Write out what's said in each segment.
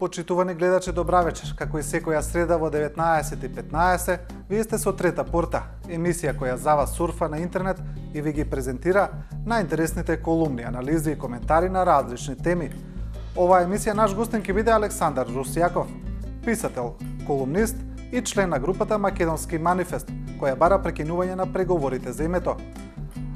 Почитувани гледачи, добра вечер. Како и секоја среда во 19:15, вие сте со Трета порта, емисија која за вас сурфа на интернет и ви ги презентира најинтересните колумни, анализи и коментари на различни теми. Оваа емисија наш гостин ќе биде Александар Русјаков, писател, колумнист и член на групата Македонски манифест, која бара прекинување на преговорите за името.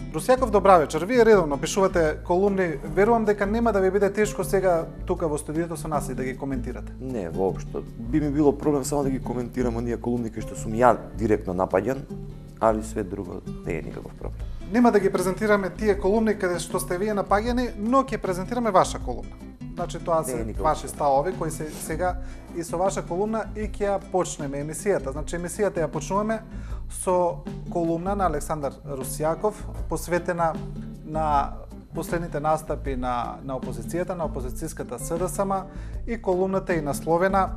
Русјаков, добра вечер. Вие редовно пишувате колумни. Верувам дека нема да ви биде тешко сега тука во студиото со нас и да ги коментирате. Не, воопшто. Би ми било проблем само да ги коментирам оние колумни кои што сум ја директно напаѓан, али све друго не е никаков проблем. Нема да ги презентираме тие колумни каде што сте вие напаѓани, но ќе презентираме ваша колумна. Значи тоа се ваши ставови кои се сега и со ваша колумна и ќе ја почнеме емисијата. Значи емисијата ја почнуваме со колумна на Александар Русјаков, посветена на последните настапи на опозицијата, на опозицијската СДСМ, и колумната е насловена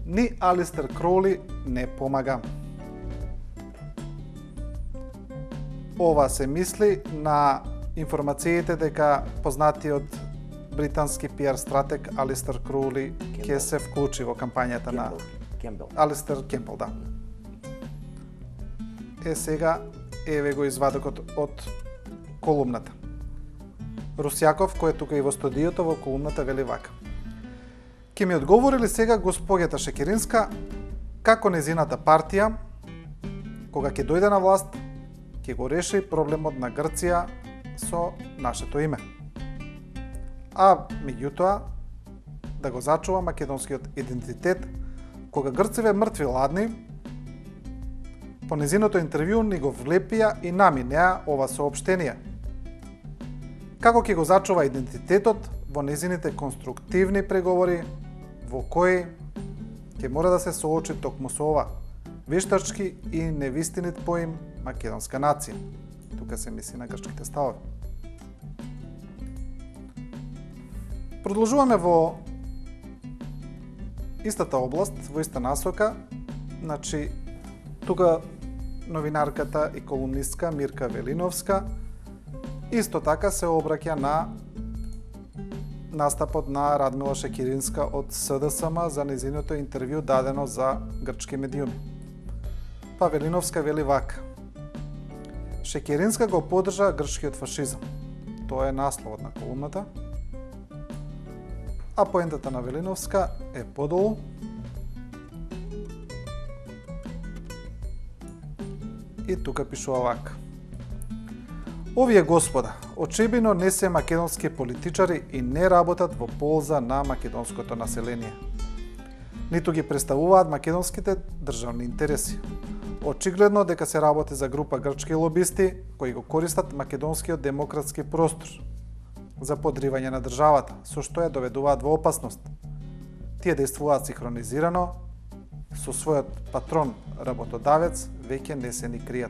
"Ни Алистер Кроули не помага". Ова се мисли на информациите дека познатиот британски пиар стратег Алистер Кроули ќе се вклучи во кампањата на Алистер Кемпбел, да. Сега еве го извадокот од колумната. Русјаков, кој е тука и во студиото, во колумната вели вака: "Ке ми одговори ли сега госпоѓата Шекеринска како незината партија, кога ќе дојде на власт, ќе го реши проблемот на Грција со нашето име, а меѓутоа да го зачува македонскиот идентитет, кога Грциве мртви ладни". По незиното интервју ни го влепија и нами неа ова соопштение. Како ќе го зачува идентитетот во незините конструктивни преговори, во кои ќе мора да се соочи токму со ова вештачки и невистинит поим македонска нација. Тука се мисли на грчките ставови. Продолжуваме во истата област, во иста насока. Значи, тука новинарката и колумнистка Мирка Велиновска исто така се обраќа на настапот на Радмила Шекеринска од СДСМ за незиното интервју дадено за грчки медиуми. Па Велиновска вели вака: "Шекеринска го поддржа грчкиот фашизам". Тоа е насловот на колумната. А поентата на Велиновска е подолу. И тука пишува вака: "Овие господа очебино не се македонски политичари и не работат во полза на македонското население. Ниту ги представуваат македонските државни интереси. Очигледно дека се работи за група грчки лобисти кои го користат македонскиот демократски простор за подривање на државата, со што ја доведуваат во опасност. Тие действуваат синхронизирано со својот патрон работодавец, веќе не се ни кријат".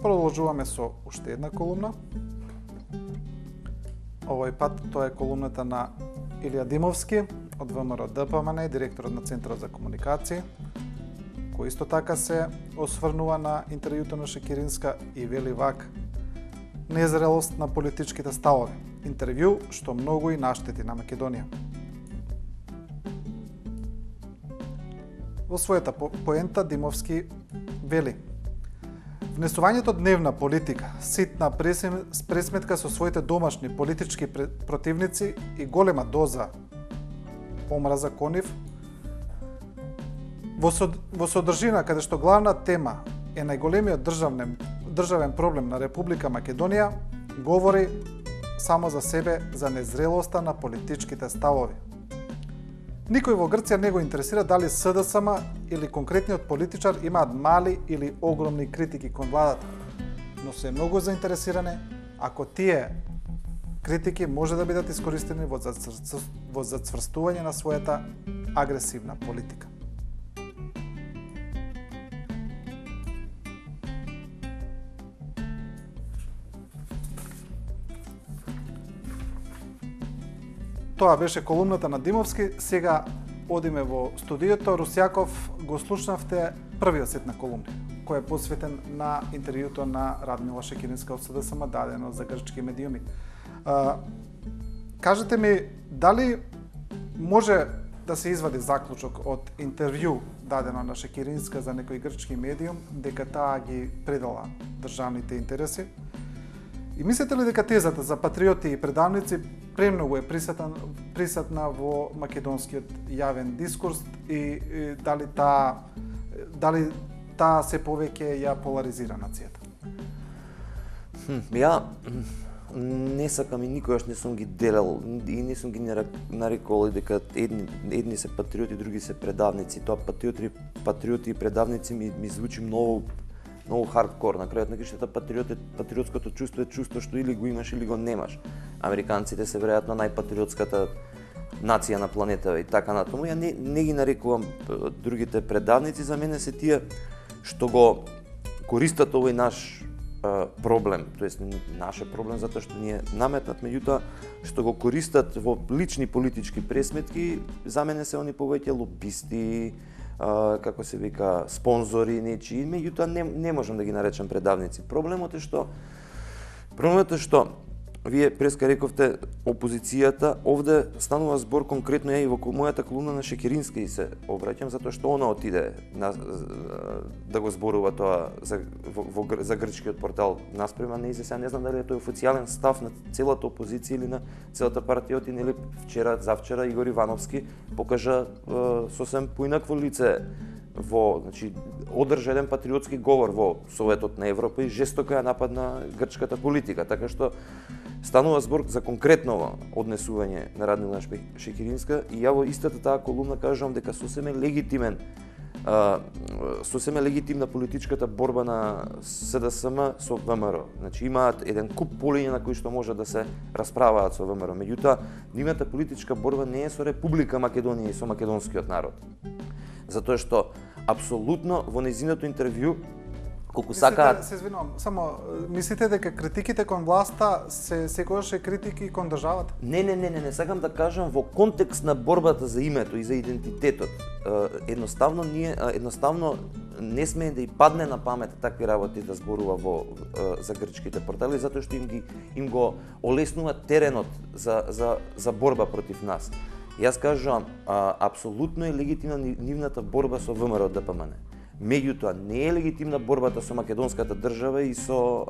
Продолжуваме со уште една колумна. Овој пат тоа е колумната на Илија Димовски од ВМРО ДПМН, директорот на Центарот за комуникации, кој исто така се осврнува на интервјуто на Шекеринска и вели вака: "Незрелост на политичките ставови. Интервју што многу и наштети на Македонија". Во својата поента Димовски вели: "Внесувањето дневна политика, ситна пресметка со своите домашни политички противници и голема доза омраза кон нив, во содржина каде што главна тема е најголемиот државен проблем на Република Македонија, говори само за себе за незрелоста на политичките ставови. Никој во Грција не го интересира дали СДСМ или конкретниот политичар имаат мали или огромни критики кон владата, но се многу заинтересирани ако тие критики може да бидат искористени во зацврстување на својата агресивна политика". Тоа беше колумната на Димовски. Сега одиме во студиото, Русјаков го слушнавте првиот сет на колумни, кој е посветен на интервјуто на Радмила Шекеринска од СДСМ, дадено за грчки медиуми. Кажете ми, дали може да се извади заклучок од интервју дадено на Шекеринска за некој грчки медиум, дека таа ги предала државните интереси? И мислите ли дека тезата за патриоти и предавници премногу е присатна во македонскиот јавен дискурс и дали таа се повеќе ја поларизира нацијата? Ја не сакам и никогаш не сум ги делел и не сум ги нарекол дека едни се патриоти, други се предавници. Тоа патриоти и предавници ми звучи многу хардкор. На крајот на краиштата патриотското чувство е чувство што или го имаш или го немаш. Американците се веројатно најпатриотската нација на планетава и така натаму. Ја не ги нарекувам другите предавници, за мене се тие што го користат овој наш проблем, тоест наше проблем затоа што ни е наметнат, меѓутоа што го користат во лични политички пресметки, за мене се они повеќе лобисти, како се вика, спонзори нечии, меѓутоа не можам да ги наречам предавници. Проблемот е што вие преска рековте опозицијата, овде станува збор конкретно ја и во мојата колумна на Шекеринска и се обраќам затоа што она отиде да го зборува тоа за грчкиот портал наспрема не се, не знам дали е тој официјален став на целата опозиција или на целата партија, нели завчера Игор Ивановски покажа сосем поинакво лице значи одржа еден патриотски говор во Советот на Европа и жестоко ја нападна грчката политика, така што станува збор за конкретно однесување на Радмила Шекеринска и ја во истата таа колумна кажувам дека сосем е легитимна политичката борба на СДСМ со ВМРО. Значи имаат еден куп полиња на кои што може да се расправаат со ВМРО. Меѓутоа, нивната политичка борба не е со Република Македонија и со македонскиот народ. Затоа што апсолутно во нејзиното интервју колку сакаат... Се извинувам, само мислите дека критиките кон власта се секогаш е критики кон државата? Не, сакам да кажам во контекст на борбата за името и за идентитетот. Едноставно не смее да и падне на памет такви работи да зборува за грчките портали, затоа што им го олеснува теренот за борба против нас. Јас кажувам, апсолутно е легитимна нивната борба со ВМРО ДПМН. Меѓутоа, не е легитимна борбата со македонската држава и со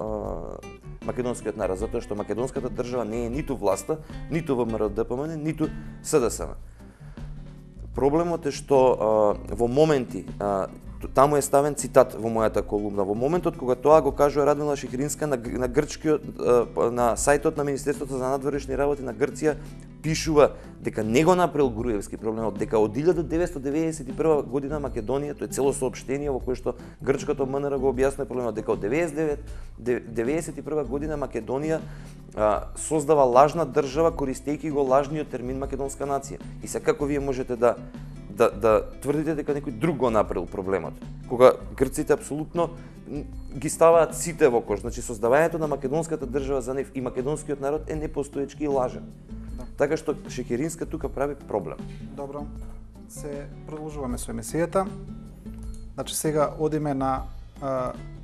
македонскиот народ, затоа што македонската држава не е ниту власта, ниту ВМРО ДПМН, ниту СДСМ. Проблемот е што во моменти, таму е ставен цитат во мојата колумна, во моментот кога тоа го кажува Радмила Шекеринска на сајтот на Министерството за надворешни работи на Грција, пишува дека не го направил Груевски проблемот, дека од 1991 година Македонија, тоа е цело соопштение во кое што грчкото МНР го објаснува проблемот, дека од 1991 година Македонија создава лажна држава користејќи го лажниот термин македонска нација. И сега како вие можете да тврдите дека некој друг го направил проблемот, кога грците апсолутно ги ставаат сите во кош, значи создавањето на македонската држава за нив и македонскиот народ е непостоечки и лажен. Така што Шекеринска тука прави проблем. Добро, се продолжуваме со емисијата. Значи сега одиме на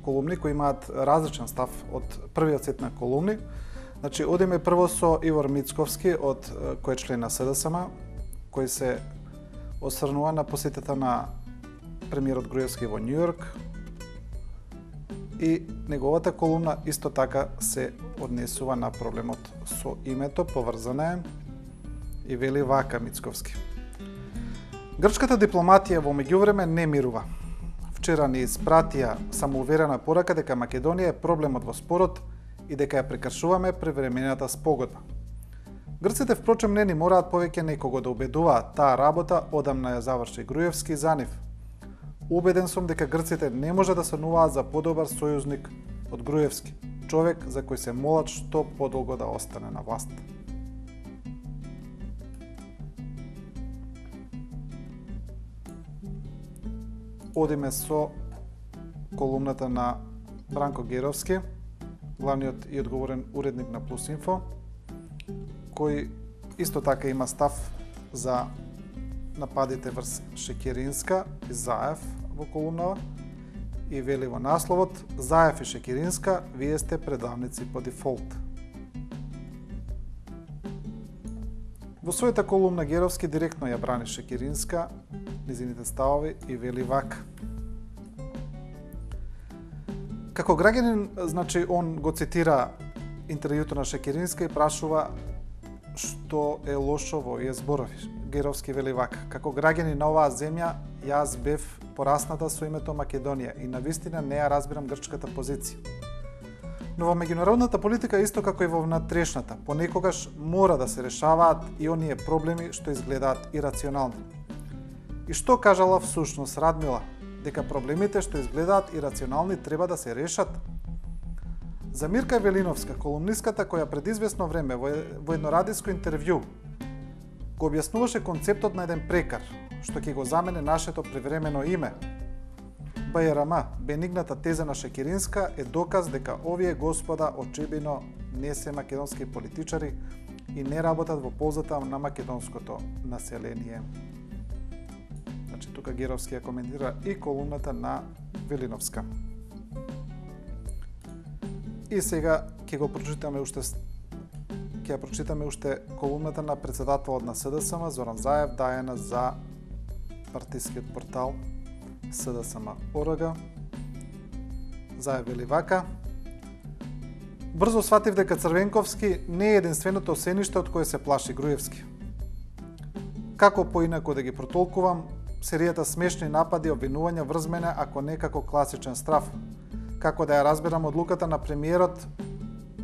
колумни кои имаат различен став од првиот сет на колумни. Значи одиме прво со Ивор Мицковски, кој е член на СДСМ, кој се осврнува на посетата на премиерот Груевски во Њујорк и неговата колумна исто така се однесува на проблемот со името, поврзана е и вели вака Мицковски. Грчката дипломатија во меѓувреме не мирува. Вчера ни испратија самоуверена порака дека Македонија е проблемот во спорот и дека ја прекршуваме превремената спогодба. Грците впрочем не ни мораат повеќе некого да убедуваат, таа работа одамна ја заврши Груевски за нив. Убеден сум дека грците не може да сонуваат за подобар сојузник од Груевски, човек за кој се молат што подолго да остане на власт. Одиме со колумната на Бранко Геровски, главниот и одговорен уредник на Плюс Инфо, кој исто така има став за нападите врз Шекеринска и Заев во колумнава и вели во насловот: Заев и Шекеринска, вие сте предавници по дефолт. Во својата колумна Геровски директно ја брани Шекеринска, низините ставови и вели вака: како граѓанин, значи он го цитира интервјуто на Шекеринска и прашува што е лошо во овие зборови. Геровски вели вака: како граѓанин на оваа земја, јас бев порасната со името Македонија и навистина не ја разбирам грчката позиција. Но во меѓународната политика, исто како и во внатрешната, понекогаш мора да се решаваат и оние проблеми што изгледаат ирационални. И што кажала всушност Радмила? Дека проблемите што изгледаат ирационални треба да се решат? За Мирка Велиновска, колумниската која пред известно време во едно радиско интервју го објаснуваше концептот на еден прекар, што ќе го замене нашето превремено име, БРМ, бенигната теза на Шекеринска е доказ дека овие господа очебино не се македонски политичари и не работат во ползата на македонското население. Значи, тука Геровски ја коментира и колумната на Велиновска. И сега ќе ја прочитаме уште колумната на председателот на СДСМ Зоран Заев, даена за партискиот портал СДСМ.орг. Заев вели вака: брзо сватив дека Црвенковски не е единственото сениште од кое се плаши Груевски. Како поинаку да ги протолкувам серијата смешни напади и обвинувања врз мене, ако не како класичен страф? Како да ја разберам одлуката на премиерот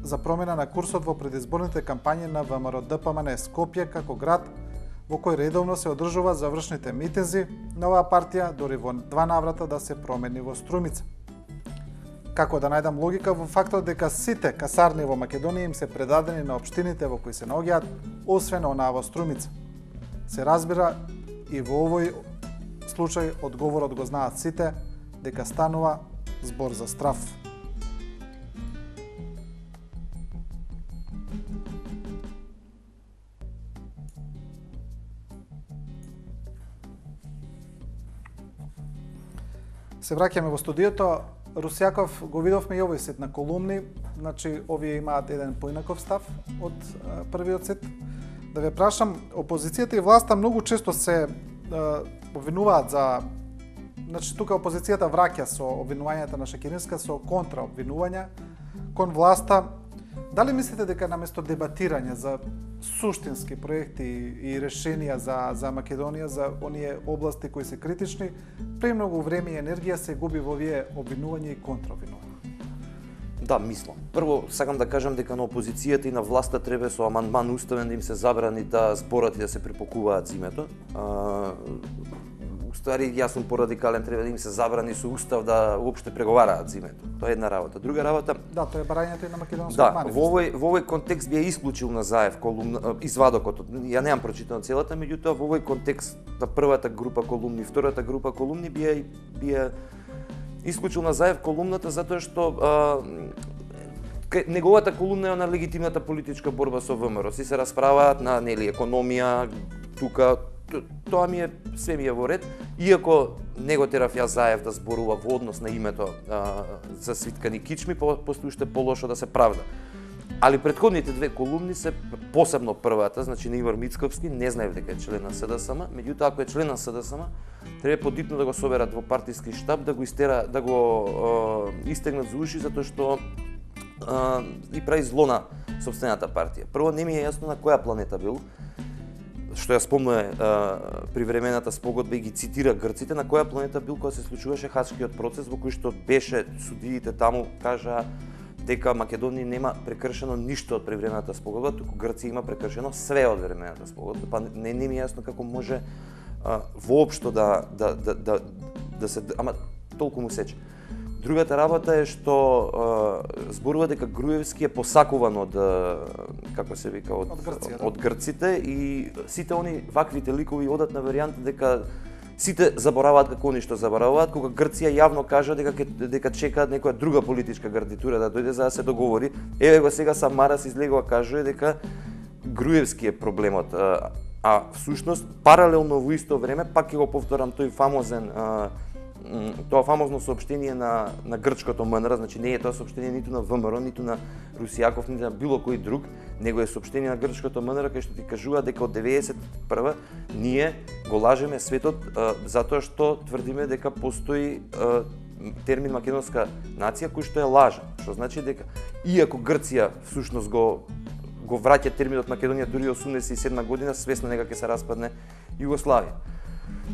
за промена на курсот во предизборните кампањи на ВМРО-ДПМН Скопје како град во кој редовно се одржува завршните митинзи на оваа партија, дори во 2 наврата да се промени во Струмица? Како да најдам логика во фактот дека сите касарни во Македонија им се предадени на општините во кои се наоѓаат, освен онаа во Струмица? Се разбира, и во овој случај одговорот го знаат сите, дека станува збор за страф. Се враќаме во студиото. Русјаков го видовме и овој сет на колумни, значи овие имаат еден поинаков став од првиот сет. Да ве прашам, опозицијата и власта многу често се обвинуваат за... Значи, тука опозицијата враќа со обвинувањата на Шекеринска со контраобвинувања кон власта. Дали мислите дека наместо дебатирање за суштински проекти и решенија за Македонија, за оние области кои се критични, премногу време и енергија се губи во овие обвинувања и контраобвинувања? Да, мислам. Прво, сакам да кажам дека на опозицијата и на власта треба со амандман уставен да им се забрани да зборат и да се препокуваат зимето. Ствари, јас сум порадикален, треба да им се забрани со устав да уопште преговараат зимето. Тоа е една работа. Друга работа... Да, тоа е барањето и на македонскиот манифест. Во овој контекст би ја исклучил на Заев извадокот. Ја немам прочитано целата, меѓутоа во овој контекст на првата група колумни, втората група колумни би ја исклучил на Заев колумната затоа што неговата колумна е на легитимната политичка борба со ВМРО. Си се расправаат на економија, тука тоа све ми е во ред, иако него терав ја Заев да зборува во однос на името за свиткани кичми, постои уште полошо да се правда. Али претходните две колумни се, посебно првата, значи на Ивар Мицковски, не знаев дека е член на СДСМ, меѓутоа ако е член на СДСМ, треба подитно да го соберат во партиски штаб, да го истегнат за уши, затоа што и прави зло на сопствената партија. Прво, не ми е јасно на која планета бил, што ја спомнува привремената спогодба и ги цитира грците, на која планета бил кога се случуваше Хачкиот процес, во кој што беше судиите таму кажа дека Македонија нема прекршено ништо од привремената спогодба, туку Грција има прекршено све од времената спогодба. Па не ми е јасно како може воопшто да се... Ама толку му сече. Другата работа е што зборува дека Груевски е посакуван од, како се вика, од грците и сите они ваквите ликови одат на варијанта дека сите забораваат како они што забораваат, кога Грција јавно кажа дека чекаат некоја друга политичка гардитура да дојде за да се договори. Еве го сега Самарас излегува кажува дека Груевски е проблемот. А всушност паралелно во исто време пак ќе го повторам тој фамозен тоа фамозно соопштение на грчкото МНР, значи не е тоа соопштение ниту на ВМРО, ниту на Русијаков, ниту на било кој друг, него е соопштение на грчкото МНР кај што ти кажува дека од 91 ние го лажеме светот затоа што тврдиме дека постои термин македонска нација кој што е лажа, што значи дека иако Грција всушност го враќа терминот Македонија дури 87 година, свесно нека ќе се распадне Југославија.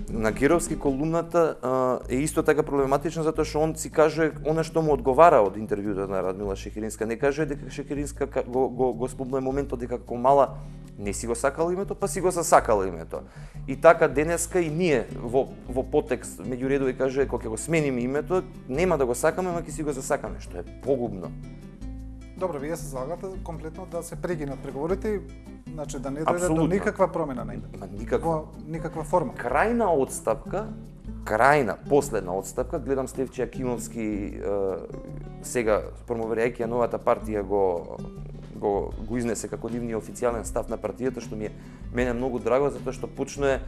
На Геровски колумната е исто така проблематично затоа што он си каже она што му одговара од интервјуто на Радмила Шекеринска. Не каже дека Шекеринска го спомна моментот дека како мала не си го сакала името, па си го засакала името. И така денеска и ние во потекст меѓу редови каже кога ќе го смениме името, нема да го сакаме, ама ќе си го засакаме, што е погубно. Добро, вие се залагате комплетно да се прегинат преговорите, значи да не дојде до никаква промена на името. Никаква форма. Крајна отстапка, последна отстапка, гледам Стефче Акимовски сега промовирајќи новата партија го изнесе како нивниот официјален став на партијата, што мене многу драго затоа што почне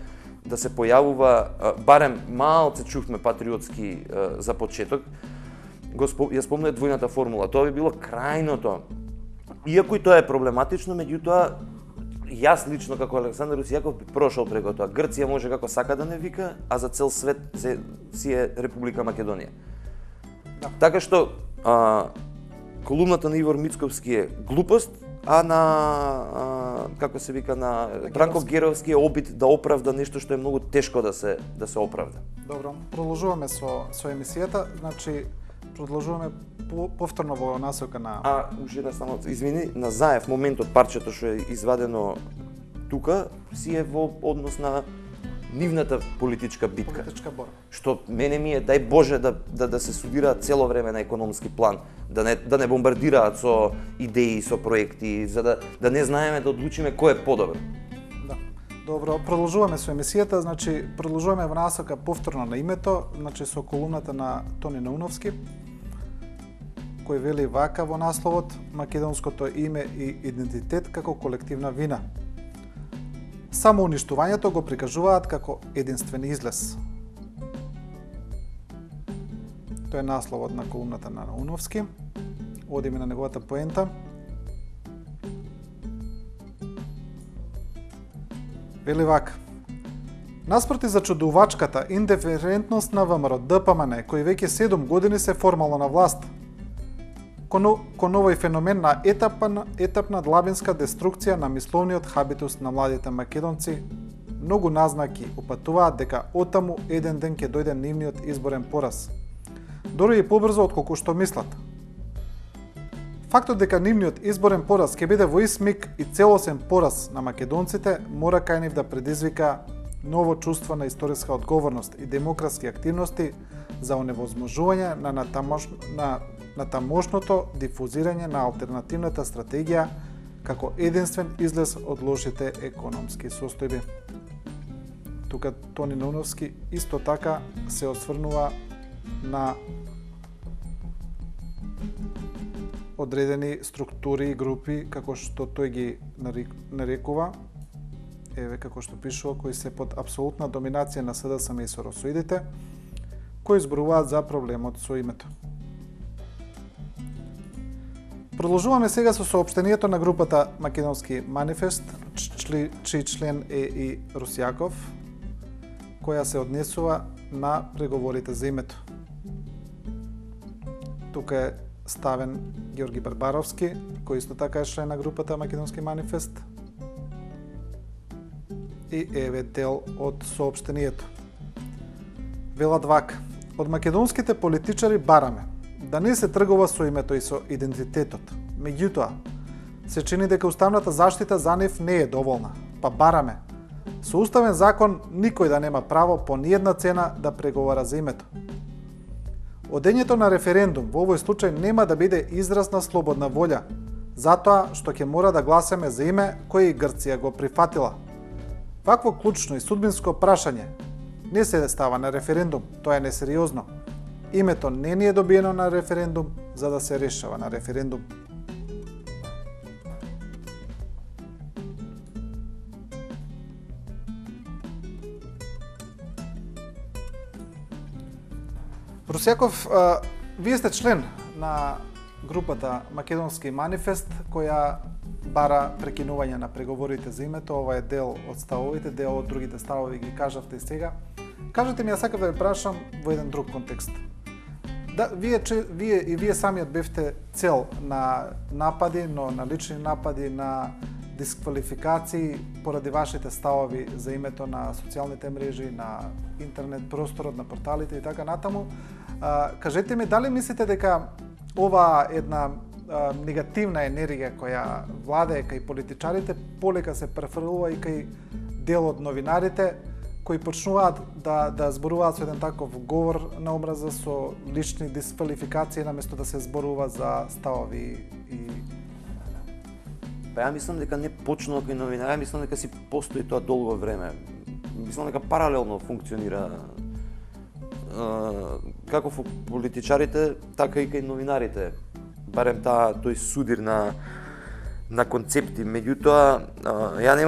да се појавува барем малце чувме патриотски за почеток. Ја спомнува двојната формула. Тоа би било крајното. Иако и тоа е проблематично, меѓутоа јас лично како Александар Русијаков би прошол преку тоа. Грција може како сака да не вика, а за цел свет си е Република Македонија. Да. Така што колумната на Ивор Мицковски е глупост, а на како се вика на Бранко Геровски е обид да оправда нешто што е многу тешко да се оправда. Добро, продолжуваме со емисијата, значи продолжуваме повторно во насока на уште една само извини, на Заев моментот парчето што е извадено тука си е во однос на нивната политичка битка. Политичка борба. Што мене ми е дај Боже да се судира цело време на економски план, да не бомбардираат со идеи, со проекти, за да не знаеме да одлучиме кој е подобар. Да. Добро, продолжуваме со емисијата, значи продолжуваме во насока повторно на името, значи со колумната на Тони Науновски, кој вели вака во насловот: македонското име и идентитет како колективна вина. Само уништувањето го прикажуваат како единствен излез. Тоа е насловот на колумната на Науновски. Одиме на неговата поента. Вели вака: наспроти зачудувачката индиферентност на ВМРО ДПМН, кој веќе 7 години се формално на власт, кон овој феномен на етапна длабинска деструкција на мисловниот хабитус на младите македонци, многу назнаки упатуваат дека оттаму еден ден ќе дојде нивниот изборен пораз. Дори и побрзо отколку што мислат. Фактот дека нивниот изборен пораз ќе биде во ист миг и целосен пораз на македонците мора кај нив да предизвика ново чувство на историска одговорност и демократски активности за оневозможување на тамошното дифузирање на алтернативната стратегија како единствен излез од лошите економски состојби. Тука Тони Науновски исто така се осврнува на одредени структури и групи, како што тој ги нарекува, еве како што пишува, кои се под апсолутна доминација на СДСМ и соросоидите, кои зборуваат за проблемот со името. Продолжуваме сега со соопштението на групата Македонски манифест, чиј член е и Русијаков, која се однесува на преговорите за името. Тука е ставен Георги Барбаровски, кој исто така е член на групата Македонски манифест, и еве дел од соопштението. Велат вака: од македонските политичари бараме да не се тргува со името и со идентитетот. Меѓутоа, се чини дека уставната заштита за нив не е доволна, па бараме со уставен закон никој да нема право по ниедна цена да преговара за името. Одењето на референдум во овој случај нема да биде израз на слободна волја, затоа што ќе мора да гласаме за име кој и Грција го прифатила. Вакво клучно и судбинско прашање не се става на референдум, тоа е несериозно. Името не ни е добиено на референдум за да се решава на референдум. Русјаков, вие сте член на групата Македонски манифест, која бара прекинување на преговорите за името. Ова е дел од ставовите, дел од другите ставови ги кажавте и сега. Кажете ми, ја сакав да ве прашам во еден друг контекст. Да, вие самиот бевте цел на напади, но на лични напади, на дисквалификации поради вашите ставови за името на социјалните мрежи, на интернет просторот, на порталите и така натаму. Кажете ми, дали мислите дека ова една негативна енергија која владее кај политичарите полека се префрлува и кај дел од новинарите кои почнуваат да зборуваат со еден таков говор на омраза, со лични дисквалификации наместо да се зборува за ставови и Па ја мислам дека не почнува кај новинар, ја мислам дека си постои тоа долго време. Мислам дека паралелно функционира како во политичарите, така и кај новинарите. Барем тој судир на концепти. Меѓутоа, ја не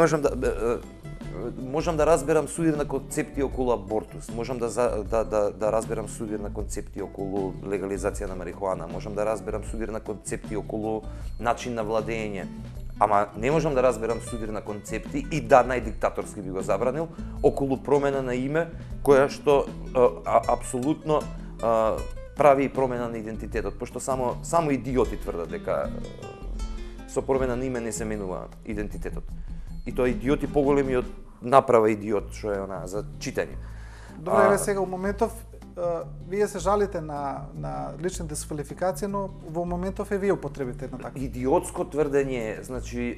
можам да разберам судир на концепти околу абортус, можам да разберам судир на концепти околу легализација на марихуана, можам да разберам судир на концепти околу начин на владење, ама не можам да разберам судир на концепти и да најдиктаторски би го забранил околу промена на име која што апсолутно прави промена на идентитетот, пошто само идиоти тврдат дека со промена на име не се менува идентитетот. И тоа идиоти поголеми од направа идиот, што е она за читање. Добре, сега у моментов вие се жалите на лични дисквалификации, но во моментов вие употребите една така. Идиотско тврдење, значи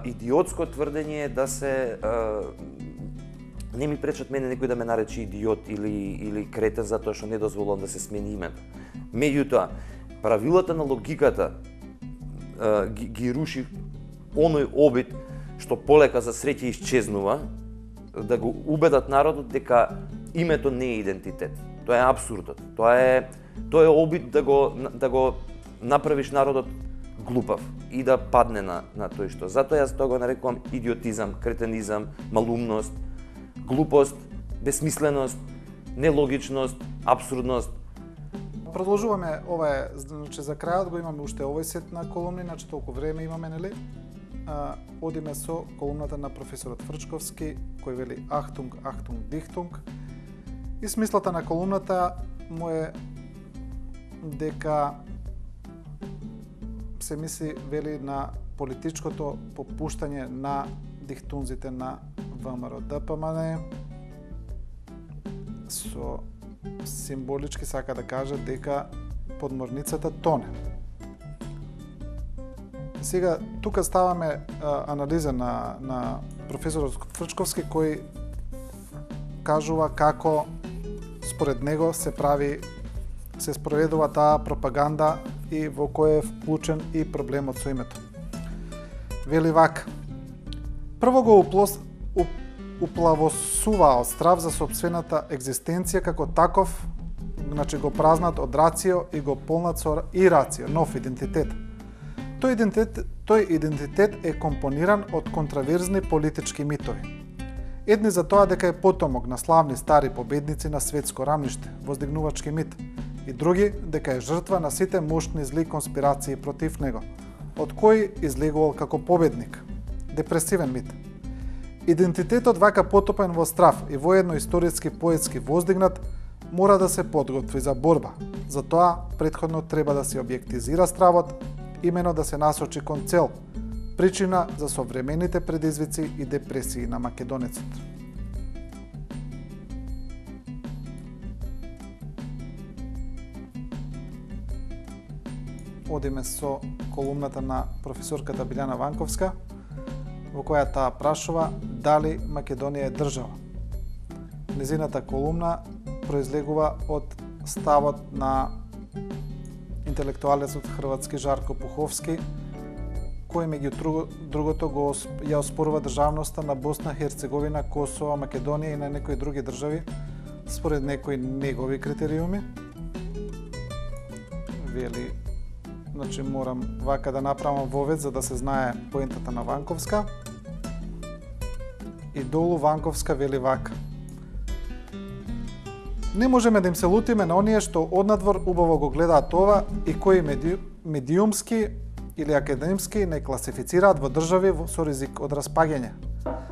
идиотско тврдење е да се не ми пречат мене некој да ме нарече идиот или кретен затоа што не дозволувам да се смени името. Меѓутоа, правилата на логиката ги руши оној обид што полека за среќа исчезнува, да го убедат народот дека името не е идентитет. Тоа е абсурдот. Тоа е обид да го направиш народот глупав и да падне на тој што. Затоа јас тоа го нарекувам идиотизам, кретенизам, малумност, глупост, бесмисленост, нелогичност, абсурдност. Продолжуваме, ова е, значи за крајот го имаме уште овој сет на колумни, значи толку време имаме, нели? Одиме со колумната на професорот Фрчковски, кој вели Ахтунг, Ахтунг, Дихтунг. И смислата на колумната му е дека се мисли, вели, на политичкото попуштање на дихтунзите на ВМРО ДПМН. Со символички сака да каже дека подморницата тоне. Сега, тука ставаме анализа на професорот Фрчковски, кој кажува како според него се спроведува таа пропаганда и во кој е вклучен и проблемот со името. Вели вака: прво го уплавосуваа страв за собствената екзистенција како таков, значи го празнат од рацио и го полнат со ирацио, нов идентитет. Тој идентитет е компониран од контраверзни политички митови. Едни за тоа дека е потомок на славни стари победници на светско рамниште, воздигнувачки мит, и други дека е жртва на сите мощни зли конспирации против него, од кои излегувал како победник. Депресивен мит. Идентитетот вака потопен во страв и воедно историски поетски воздигнат мора да се подготви за борба. Затоа претходно треба да се објектизира стравот, имено да се насочи кон цел, причина за современите предизвици и депресии на македонецот. Одиме со колумната на професорката Билјана Ванковска, во која таа прашува дали Македонија е држава. Незината колумна произлегува од ставот на интелектуалецот хрватски Жарко Пуховски, кој меѓу другото ја оспорува државноста на Босна, Херцеговина, Косово, Македонија и на некои други држави според некои негови критериуми. Вели, значи морам вака да направам вовед за да се знае поентата на Ванковска. И долу Ванковска вели вака: Не можеме да им се лутиме на оние што однадвор убаво го гледаат ова и кои медиумски или академски не класифицираат во држави со ризик од распаѓање.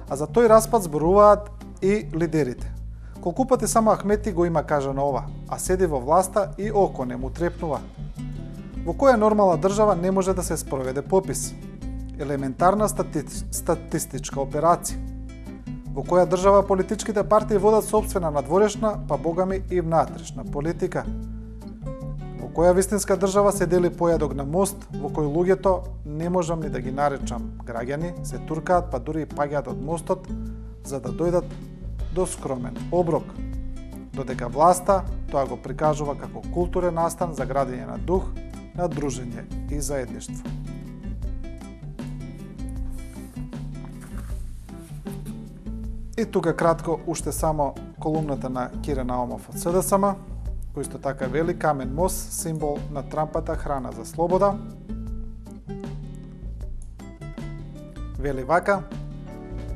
А за тој распад зборуваат и лидерите. Колку пати само Ахмети го има кажано ова, а седи во власта и око не му трепнува. Во која нормална држава не може да се спроведе попис? Елементарна статистичка операција. Во која држава политичките партии водат сопствена надворешна, па богами и внатрешна политика? Во која вистинска држава се дели појадок на мост, во кој луѓето, не можам ни да ги наречам граѓани, се туркаат, па дури и паѓаат од мостот, за да дојдат до скромен оброк, додека власта тоа го прикажува како културен настан за градење на дух, на дружење и заедништво. И тука кратко уште само колумната на Кире Наумов од СДСМ, кој исто така вели: камен мост, символ на трампата храна за слобода. Вели вака: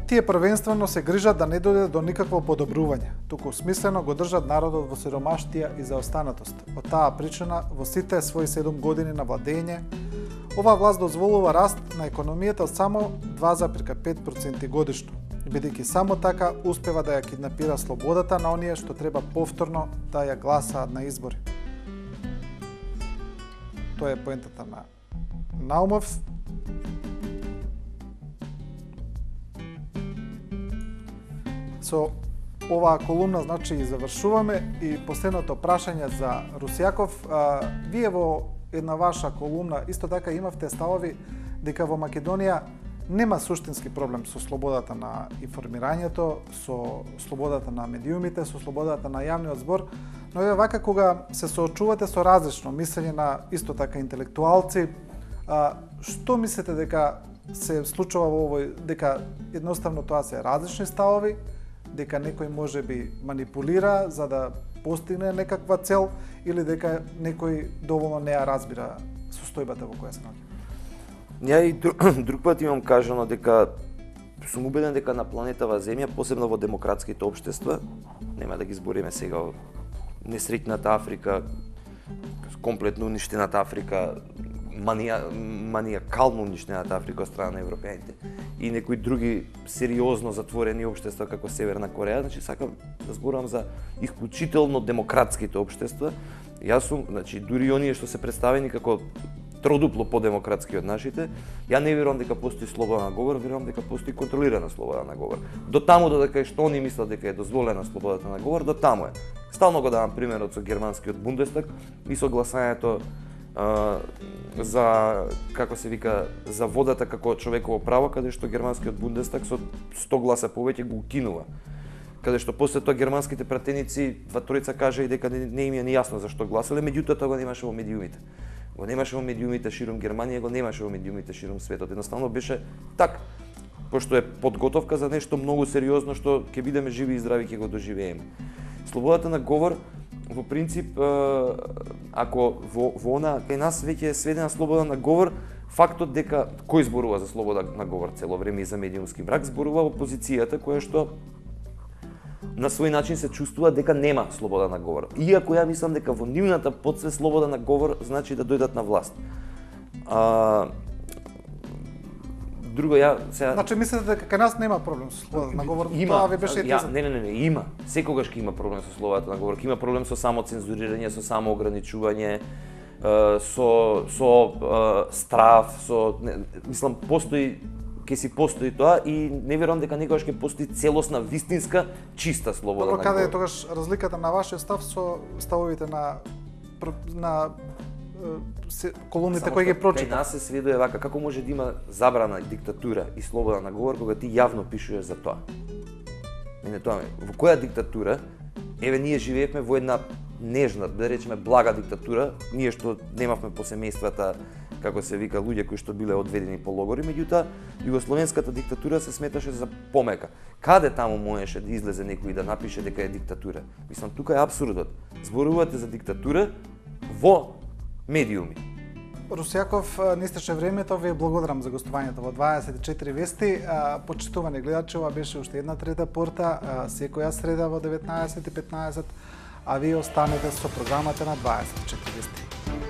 тие првенствено се грижат да не дојде до никакво подобрување, туку смислено го држат народот во сиромаштија и заостанатост. Од таа причина, во сите своји 7 години на владење, оваа власт дозволува раст на економијата од само 2,5% годишно, бидејќи само така успева да ја киднапира слободата на оние што треба повторно да ја гласаат на избори. Тоа е поентата на Наумов. Со оваа колумна, значи, и завршуваме. И последното прашање за Русјаков. Вие во една ваша колумна исто така имавте ставови дека во Македонија нема суштински проблем со слободата на информирањето, со слободата на медиумите, со слободата на јавниот збор, но еве вака кога се соочувате со различно мислење на исто така интелектуалци, што мислите дека се случува во овој, дека едноставно тоа се различни ставови, дека некој може би манипулира за да постигне некаква цел, или дека некој доволно не ја разбира состојбата во која се наоѓа? Ја и друг пат имам кажано дека сум убеден дека на планетава Земја, посебно во демократските општества, нема да ги збориме сега несреќната Африка, комплетно уништената Африка, маниакално уништената Африка од страна на европејаните и некои други сериозно затворени општества како Северна Кореја, значи сакам да зборувам за исклучително демократските општества. Јас сум, значи дури оние што се представени како тродупло подемократски од нашите, ја не верувам дека постои слобода на говор, верувам дека постои контролирана слобода на говор. До таму додека што они мислат дека е дозволена слободата на говор, до таму е. Стално го давам примерот со германскиот Бундестаг и со гласањето за, како се вика, за водата како човеково право, каде што германскиот Бундестаг со 100 гласа повеќе го укинува. Каде што после тоа германските пратеници, два-тројца кажа и дека не им е нејасно зашто гласале, меѓутоа тоа го немаше во медиумите. Го немаше во медиумите ширум Германија, го немаше во медиумите ширум светот. Едноставно беше так, пошто е подготовка за нешто многу сериозно што ќе бидеме живи и здрави, ќе го доживееме. Слободата на говор, во принцип, ако во она кај нас веќе е сведена слобода на говор, фактот дека кој зборува за слобода на говор цело време и за медиумски мрак, зборува опозицијата која што на свој начин се чувствува дека нема слобода на говор. Иако ја мислам дека во нивната подсвест слобода на говор значи да дојдат на власт. Друго, ја сега... Значи мислите дека кај нас нема проблем со слободата на говор? Има. Тоа ви беше теза. Не, има. Секогаш ќе има проблем со слободата на говор. Ќе има проблем со самоцензурирање, со самоограничување, со страв, мислам постои, ќе си постои тоа и не верувам дека некогаш ќе постои целосна, вистинска, чиста слобода на говор. Каде е тогаш разликата на вашиот став со ставовите на колумните кои ги прочита? Кај нас се сведува вака, како може да има забрана, диктатура и слобода на говор кога ти јавно пишуваш за тоа? Во која диктатура? Еве ние живеевме во една нежна, да речеме блага диктатура, ние што немавме по семејствата, како се вика, луѓе кои што биле одведени по логори, меѓутоа југословенската диктатура се сметаше за помека. Каде таму можеше да излезе некој да напише дека е диктатура? Мислам, тука е апсурдот. Зборувате за диктатура во медиуми. Русјаков, не истече времето, ви благодарам за гостувањето во 24 вести. Почитувани гледачи, ова беше уште една трета порта, секоја среда во 19:15. а вие останете со програмата на 2040.